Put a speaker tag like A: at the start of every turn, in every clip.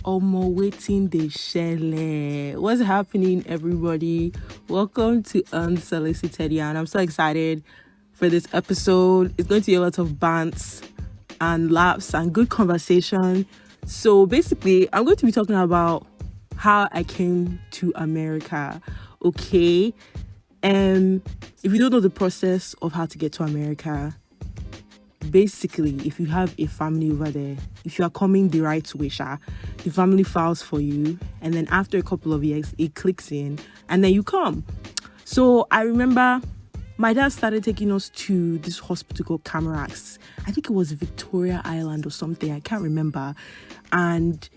A: Omo waiting the shele. What's happening, everybody? Welcome to Unsolicited Yan. I'm so excited for this episode. It's going to be a lot of bants and laughs and good conversation. So basically, I'm going to be talking about how I came to America. Okay. If you don't know the process of how to get to America, basically, if you have a family over there, if you are coming the right way, the family files for you, and then after a couple of years, it clicks in, and then you come. So I remember my dad started taking us to this hospital called Camarax. I think it was Victoria Island or something. I can't remember. And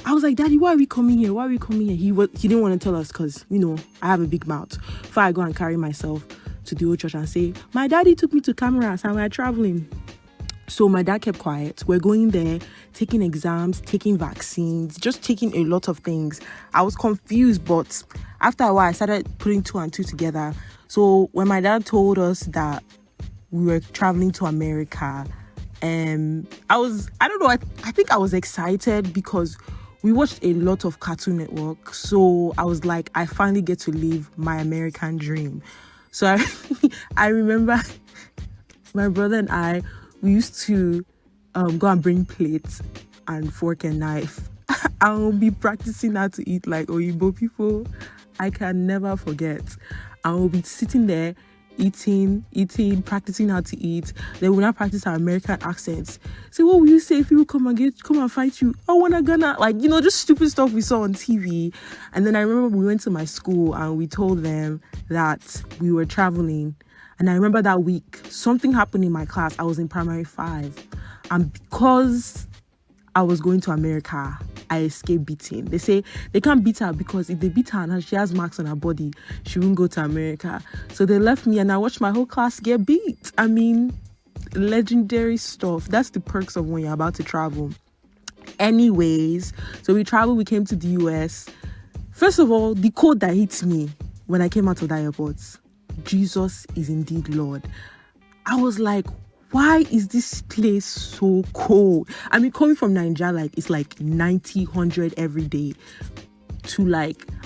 A: I was like, Daddy, why are we coming here? Why are we coming here? He didn't want to tell us because, I have a big mouth. Before I go and carry myself to the old church and say, my daddy took me to Camarax and we're traveling. So my dad kept quiet. We're going there, taking exams, taking vaccines, just taking a lot of things. I was confused, but after a while, I started putting two and two together. So when my dad told us that we were traveling to America, I think I was excited because we watched a lot of Cartoon Network. So I was like, I finally get to live my American dream. So I remember my brother and I, we used to go and bring plates and fork and knife. I will be practicing how to eat like Oyibo people. I can never forget. I will be sitting there eating, practicing how to eat. Then we'll not practice our American accents. Say, what will you say if people come and fight you? I wanna gonna just stupid stuff we saw on TV. And then I remember we went to my school and we told them that we were traveling. And I remember that week, something happened in my class. I was in primary 5. And because I was going to America, I escaped beating. They say they can't beat her because if they beat her and she has marks on her body, she won't go to America. So they left me and I watched my whole class get beat. I mean, legendary stuff. That's the perks of when you're about to travel. Anyways, so we traveled, we came to the US. First of all, the code that hit me when I came out of the airport, Jesus is indeed Lord. I was like, why is this place so cold? I mean, coming from Nigeria, it's 90, 100 every day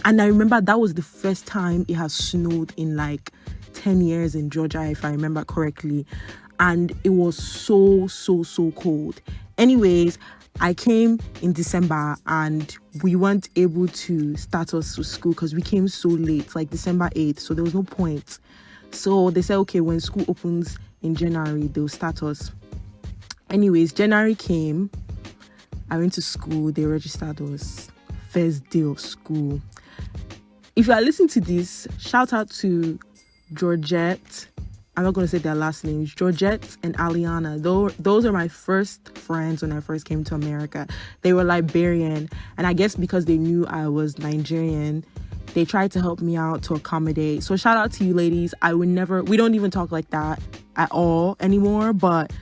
A: and I remember that was the first time it has snowed in 10 years in Georgia, if I remember correctly. And it was so cold. Anyways, I came in December and we weren't able to start us to school because we came so late, December 8th. So there was no point. So they said, okay, when school opens in January, they'll start us. Anyways, January came. I went to school. They registered us. First day of school. If you are listening to this, shout out to Georgette. I'm not going to say their last names. Georgette and Aliana. Those are my first friends when I first came to America. They were Liberian. And I guess because they knew I was Nigerian, they tried to help me out to accommodate. So shout out to you ladies. We don't even talk like that at all anymore. But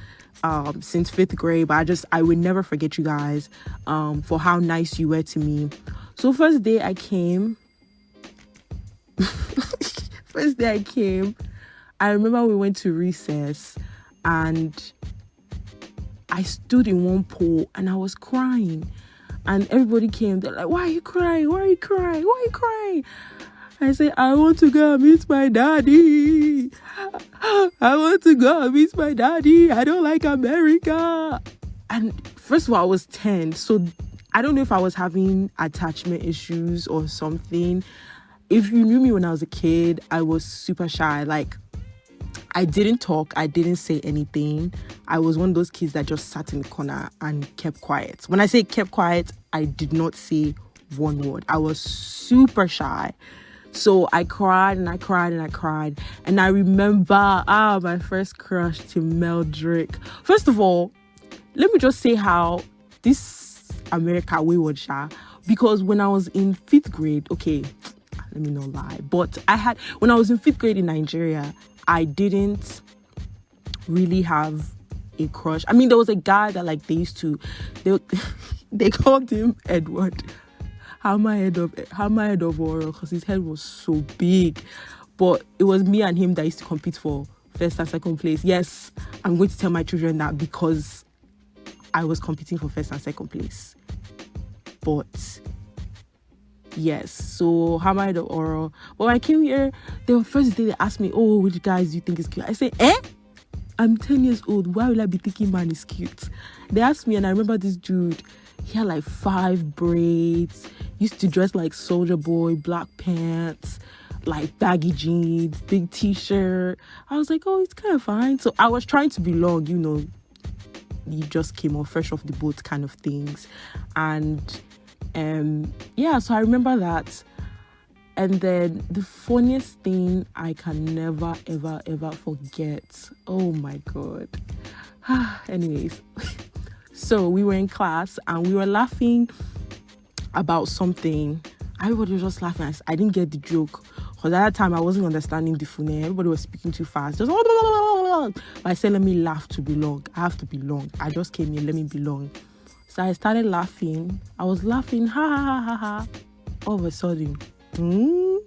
A: since 5th grade, but I would never forget you guys for how nice you were to me. So first day I came, I remember we went to recess and I stood in one pool and I was crying. And everybody came. They're like, why are you crying? Why are you crying? Why are you crying? I said, I want to go and meet my daddy. I want to go and meet my daddy. I don't like America. And first of all, I was 10. So I don't know if I was having attachment issues or something. If you knew me when I was a kid, I was super shy. I didn't talk. I didn't say anything. I was one of those kids that just sat in the corner and kept quiet. When I say kept quiet, I did not say one word. I was super shy. So I cried and I cried and I cried. And I remember, my first crush to Meldrick. First of all, let me just say how this America wayward sha. Because when I was in 5th grade, okay, let me not lie. But when I was in 5th grade in Nigeria, I didn't really have a crush. I mean, there was a guy that they called him Edward. Hammer head of oral, because his head was so big. But it was me and him that used to compete for first and second place. Yes, I'm going to tell my children that because I was competing for first and second place. But yes, so how am I the oral? But when I came here, the first day they asked me, oh, which guys do you think is cute? I say, I'm 10 years old. Why will I be thinking man is cute? They asked me, and I remember this dude, he had like 5 braids, used to dress like Soldier Boy, black pants, like baggy jeans, big t-shirt. I was like, oh, it's kind of fine. So I was trying to belong, you just came off fresh off the boat kind of things. And so I remember that. And then the funniest thing I can never, ever, ever forget. Oh my God. Anyways, so we were in class and we were laughing about something. Everybody was just laughing. I didn't get the joke. Because at that time, I wasn't understanding the phone. Everybody was speaking too fast. Just, but I said, let me laugh to belong. I have to belong. I just came here. Let me belong. So I started laughing. I was laughing. Ha, ha, ha, ha, ha. All of a sudden, I'm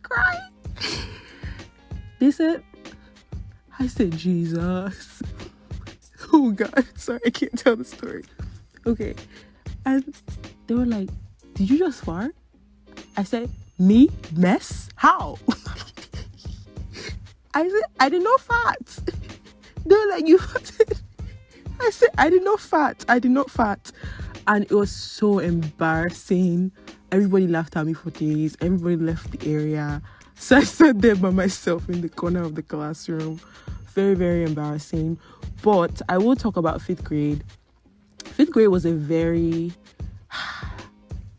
A: crying. They said, I said, Jesus. Oh, God. Sorry, I can't tell the story. Okay. And they were like, did you just fart? I said, me? Mess? How? I said, I did not fart. They were like, you farted? I said, I did not fart. And it was so embarrassing. Everybody laughed at me for days. Everybody left the area. So I sat there by myself in the corner of the classroom. Very, very embarrassing. But I will talk about 5th grade. 5th grade was it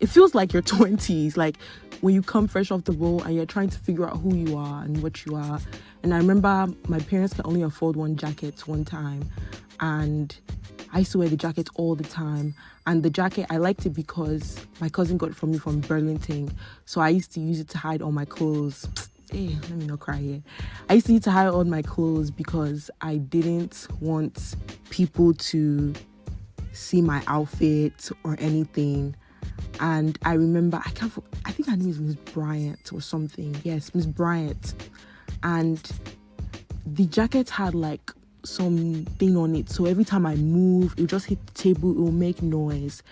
A: feels like your 20s, like when you come fresh off the boat and you're trying to figure out who you are and what you are. And I remember my parents could only afford one jacket one time, and I used to wear the jacket all the time. And the jacket, I liked it because my cousin got it for me from Burlington, so I used to use it to hide all my clothes. Hey, let me not cry here. I used to use it to hide all my clothes because I didn't want people to see my outfit or anything. And I remember, I think her name is Miss Bryant or something. Yes, Miss Bryant. And the jacket had like something on it. So every time I move, it would just hit the table, it will make noise.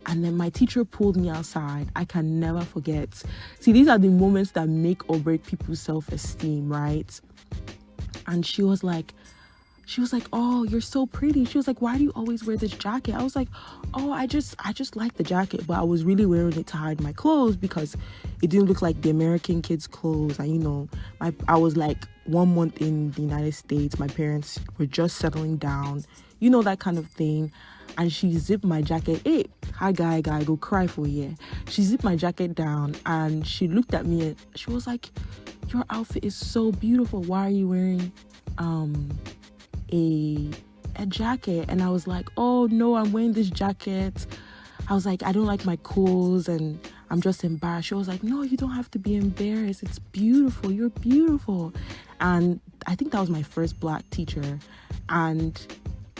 A: And then my teacher pulled me outside. I can never forget. See, these are the moments that make or break people's self-esteem, right? And she was like, oh, you're so pretty. She was like, why do you always wear this jacket? I was like, oh, I just like the jacket, but I was really wearing it to hide my clothes because it didn't look like the American kids' clothes. And I was like 1 month in the United States. My parents were just settling down, that kind of thing. And she zipped my jacket. Hey, hi guy, go cry for a year. She zipped my jacket down and she looked at me and she was like, your outfit is so beautiful. Why are you wearing a jacket? And I was like, oh no, I'm wearing this jacket. I was like, I don't like my clothes and I'm just embarrassed. She was like, no, you don't have to be embarrassed. It's beautiful. You're beautiful. And I think that was my first black teacher. And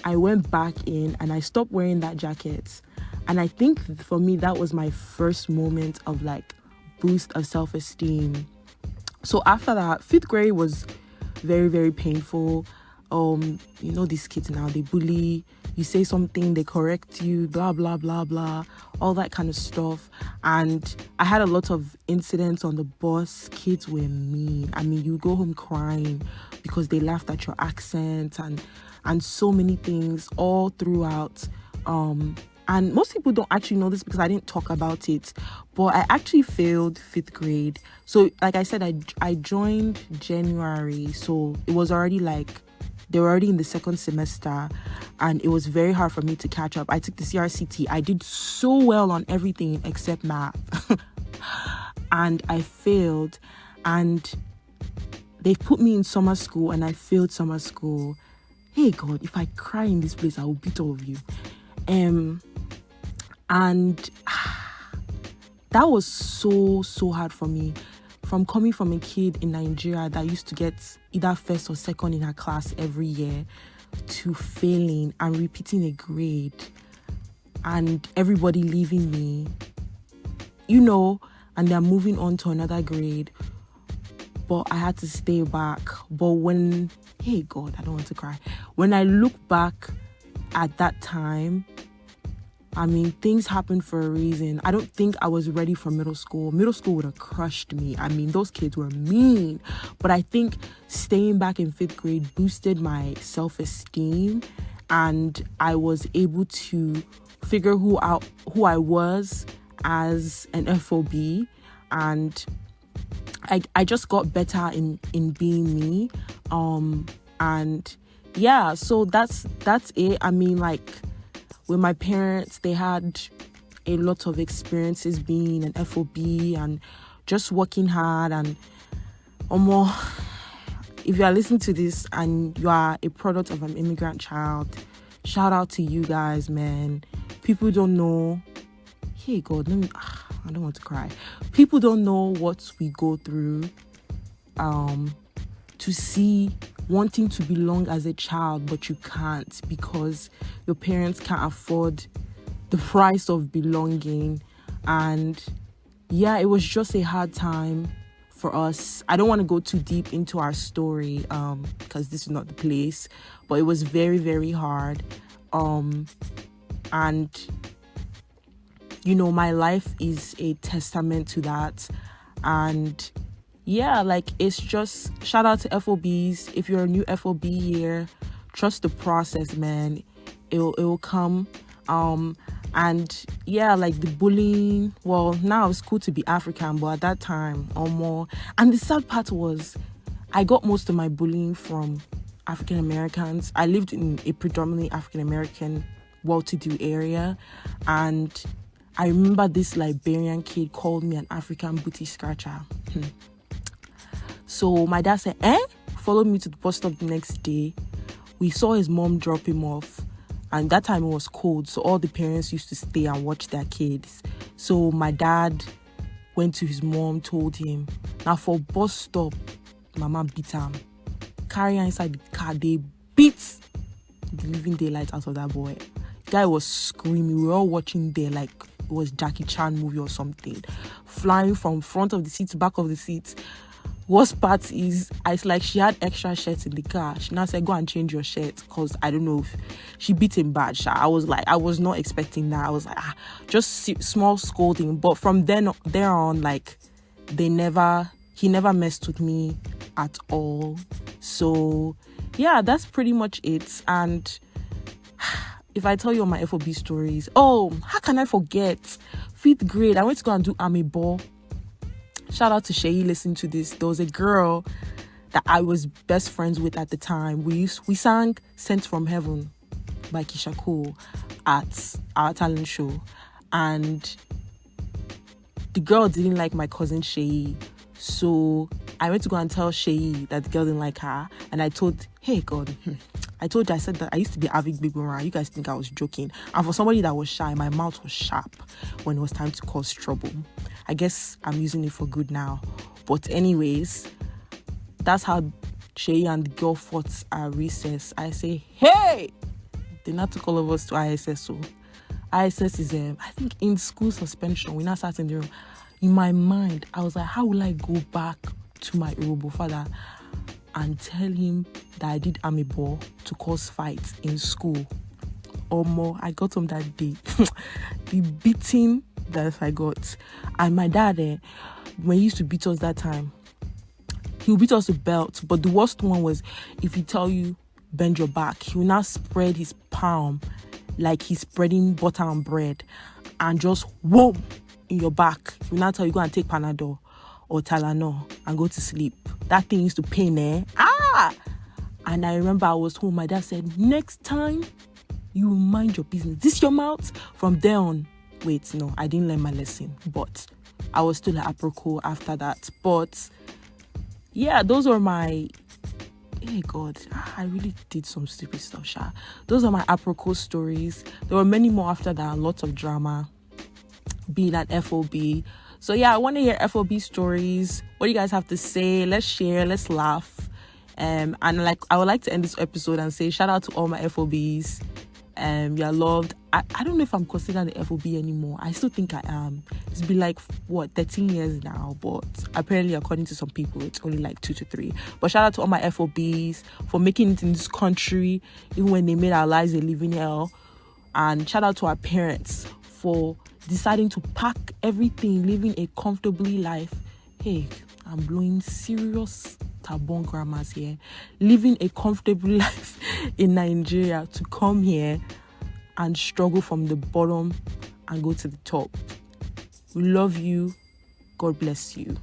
A: I went back in and I stopped wearing that jacket. And I think for me, that was my first moment of like boost of self-esteem. So after that, 5th grade was very, very painful. These kids now, they bully, you say something, they correct you, blah, blah, blah, blah, all that kind of stuff. And I had a lot of incidents on the bus. Kids were mean. I mean, you go home crying because they laughed at your accent and so many things all throughout. And most people don't actually know this because I didn't talk about it, but I actually failed 5th grade. So like I said, I joined January, so it was already like, they were already in the 2nd semester and it was very hard for me to catch up. I took the CRCT. I did so well on everything except math. And I failed. And they put me in summer school and I failed summer school. Hey God, if I cry in this place, I will beat all of you. And that was so hard for me. From coming from a kid in Nigeria that used to get either 1st or 2nd in her class every year to failing and repeating a grade and everybody leaving me, and they're moving on to another grade. But I had to stay back. But hey God, I don't want to cry. When I look back at that time, I mean, things happened for a reason. I don't think I was ready for middle school. Middle school would have crushed me. I mean, those kids were mean. But I think staying back in 5th grade boosted my self-esteem, and I was able to figure who I was as an FOB, and I just got better in being me. And yeah, so that's it. I mean, like, with my parents, they had a lot of experiences being an FOB and just working hard. And if you are listening to this and you are a product of an immigrant child, shout out to you guys, man. People don't know. Hey, God, I don't want to cry. People don't know what we go through to see wanting to belong as a child, but you can't because your parents can't afford the price of belonging. And yeah, it was just a hard time for us. I don't want to go too deep into our story because this is not the place, but it was very, very hard. And you know, my life is a testament to that. And yeah, like, it's just shout out to FOBs. If you're a new FOB here, trust the process, man. It will come. And yeah, like the bullying. Well, now it's cool to be African, but at that time, or more. And the sad part was, I got most of my bullying from African Americans. I lived in a predominantly African American, well-to-do area, and I remember this Liberian kid called me an African booty scratcher. So my dad said, followed me to the bus stop the next day. We saw his mom drop him off, and that time it was cold, so all the parents used to stay and watch their kids. So my dad went to his mom, told him, now for bus stop, mama beat him. Carry her inside the car, they beat the living daylight out of that boy. Guy was screaming. We were all watching there like it was Jackie Chan movie or something. Flying from front of the seat to back of the seat. Worst part is, it's like she had extra shirts in the car. She now said, go and change your shirt, because I don't know if she beat him bad. I was not expecting that. I was like, just small scolding. But from there on, like, he never messed with me at all. So yeah, that's pretty much it. And if I tell you all my FOB stories, how can I forget? 5th grade, I went to go and do army ball. Shout out to Shay, listen to this. There was a girl that I was best friends with at the time. We sang Sent from Heaven by Keisha Cole at our talent show. And the girl didn't like my cousin Shay. So I went to go and tell Shay that the girl didn't like her. And I told, hey, God, I said that I used to be avid big boomer. You guys think I was joking. And for somebody that was shy, my mouth was sharp when it was time to cause trouble. I guess I'm using it for good now. But anyways, that's how Shay and the girl fought at recess. I say, hey! They now took all of us to ISS. So ISS is, I think, in school suspension. We now sat in the room. In my mind, I was like, how will I go back to my Urobo father and tell him that I did army ball to cause fights in school? Or more, I got him that day. The beating that I got. And my dad, when he used to beat us that time, he would beat us with belt. But the worst one was, if he tell you, bend your back, he will now spread his palm like he's spreading butter and bread, and just whoa in your back. He will now tell you, go and take Panadol or Tylenol and go to sleep. That thing used to pain, And I remember I was home. My dad said, next time you mind your business. This your mouth? From there on, wait, no, I didn't learn my lesson. But I was still an apricot after that. But yeah, those are my... Hey, God, I really did some stupid stuff, Sha. Those are my apricot stories. There were many more after that. Lots of drama. Being at FOB. So yeah, I want to hear FOB stories. What do you guys have to say? Let's share. Let's laugh. And I would like to end this episode and say shout out to all my FOBs. You're loved. I don't know if I'm considered the FOB anymore. I still think I am. It's been like 13 years now, but apparently according to some people it's only like 2 to 3. But shout out to all my FOBs for making it in this country even when they made our lives a living hell. And shout out to our parents for deciding to pack everything, living a comfortably life. Hey, I'm blowing serious Tabon grammars here. Living a comfortable life in Nigeria to come here and struggle from the bottom and go to the top. We love you. God bless you.